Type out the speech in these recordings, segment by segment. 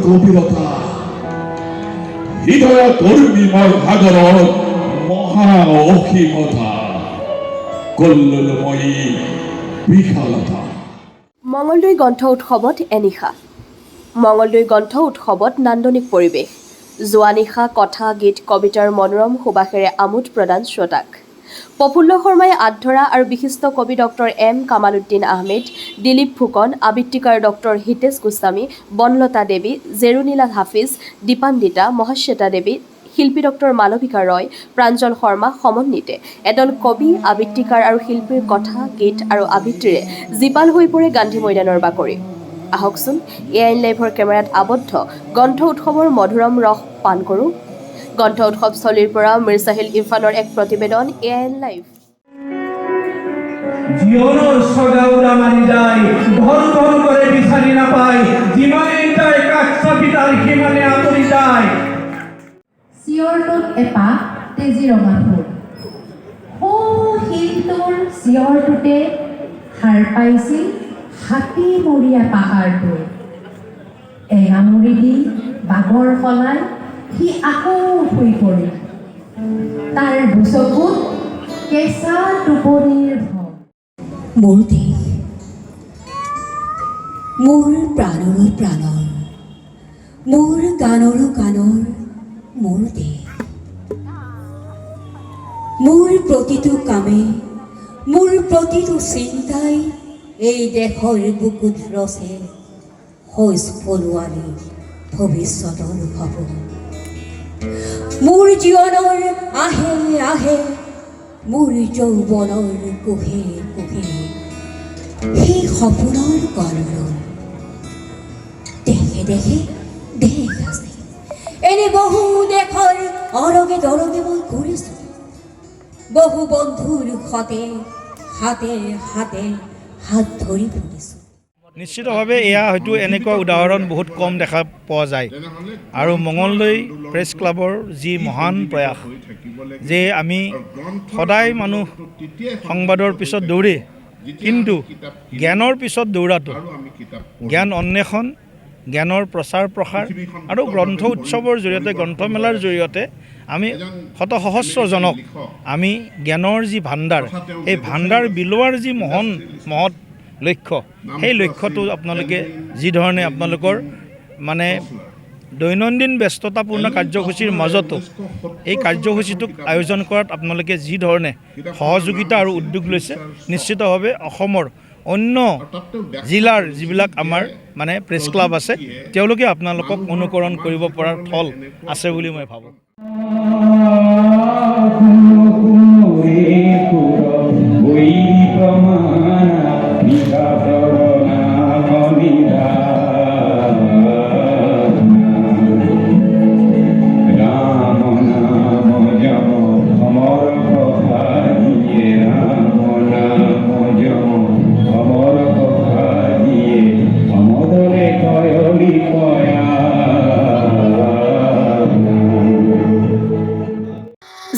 গভীৰতা হৃদয় কৰ্মীময় ভাগৰত মহা অসীমতা কল্লোলময়ী বিশালতা। মঙলদৈ গ্ৰন্থ উৎসৱত এনিশা। মঙলদৈ গ্ৰন্থ উৎসৱত নান্দনিক পৰিৱেশ। যোৱা নিশা কথা গীত কবিতাৰ মনোৰম সুবাসেৰে আমোদ প্ৰদান শ্ৰোতাক। প্ৰফুল্ল শৰ্মাই আধৰা আৰু বিশিষ্ট কবি ডক্টৰ এম কামালুদ্দিন আহমেদ, দিলীপ ফুকন, আবৃত্তিকাৰ ডক্টৰ হিতেশ গোস্বামী, বনলতা দেৱী, জেৰুনীলা হাফিজ, দীপান্বিতা, মহাশ্বেতা দেৱী, শিল্পী ডক্টৰ মালবিকা ৰয়, প্ৰাঞ্জল শৰ্মা সমন্বিতে এদল কবি, আবৃত্তিকাৰ আৰু শিল্পীৰ কথা গীত আৰু আবৃত্তিৰে জীপাল হৈ পৰে গান্ধী মৈদানৰ বাকৰি। আহকচোন AIN লাইভৰ কেমেৰাত আবদ্ধ গ্ৰন্থ উৎসৱৰ মধুৰম ৰস পান কৰোঁ। গ্ৰন্থ উৎসৱস্থলীৰ পৰা মিৰ্জাহিল ইৰফানৰ এক প্ৰতিবেদন AIN লাইভ। জীৱনৰ সগাউৰা মাৰি যায়, ঘৰ ঘৰ কৰে বিচাৰি নাপায়, যিমানে যায় কাক্ষ পিতাৰ সিমানে আঁতৰি যায়। চিঞৰটোত এপাহ তেজী ৰঙা ফুল, সৌ শিলটোৰ চিঞৰটোতে সাৰ পাইছিল হাতীমূৰীয়া পাহাৰটোৱে। এঙামুৰি দি বাগৰ সলাই সি আকৌ শুই পৰিল। তাৰ দুচকুত কেঁচা টোপনিৰ ভয়। মোৰ দেশ, মোৰ প্ৰাণৰো প্ৰাণৰ, মোৰ গানৰো গানৰ মোৰ দেশ। মোৰ প্ৰতিটো কামে, মোৰ প্ৰতিটো চিন্তাই এই দেশৰ বুকুত ৰচে শৌচ ফলোৱাৰী ভৱিষ্যতৰ সপোন। মোৰ জীৱনৰ আহে আহে, মোৰ যৌৱনৰ কোহে কোহে সেই সপোনৰ কলৰৱ। দেশে দেশে দেশ আছে, এনে বহু দেশৰ অৰগে দৰগে মই ঘূৰিছোঁ। বহু বন্ধুৰ সতে হাতে হাতে হাত ধৰি ফুৰিছোঁ। নিশ্চিতভাৱে এয়া হয়তো এনেকুৱা উদাহৰণ বহুত কম দেখা পোৱা যায়। আৰু মঙলদৈ প্ৰেছ ক্লাবৰ যি মহান প্ৰয়াস যে আমি সদায় মানুহ সংবাদৰ পিছত দৌৰে, কিন্তু জ্ঞানৰ পিছত দৌৰাটো, জ্ঞান অন্বেষণ, জ্ঞানৰ প্ৰচাৰ প্ৰসাৰ আৰু গ্ৰন্থ উৎসৱৰ জৰিয়তে, গ্ৰন্থমেলাৰ জৰিয়তে আমি শত সহস্ৰজনক আমি জ্ঞানৰ যি ভাণ্ডাৰ, সেই ভাণ্ডাৰ বিলোৱাৰ যি মহৎ লক্ষ্য, সেই লক্ষ্যটো আপোনালোকে যিধৰণে আপোনালোকৰ মানে দৈনন্দিন ব্যস্ততাপূৰ্ণ কাৰ্যসূচীৰ মাজতো এই কাৰ্যসূচীটোক আয়োজন কৰাত আপোনালোকে যি ধৰণে সহযোগিতা আৰু উদ্যোগ লৈছে, নিশ্চিতভাৱে অসমৰ অন্য জিলাৰ যিবিলাক আমাৰ মানে প্ৰেছ ক্লাব আছে, তেওঁলোকে আপোনালোকক অনুকৰণ কৰিব পৰাৰ থল আছে বুলি মই ভাবোঁ।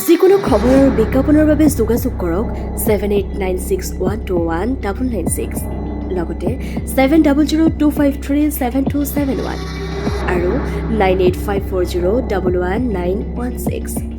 যিকোনো খবৰ আৰু বিজ্ঞাপনৰ বাবে যোগাযোগ কৰক 7896121996, লগতে 7002537271 আৰু 9854011916।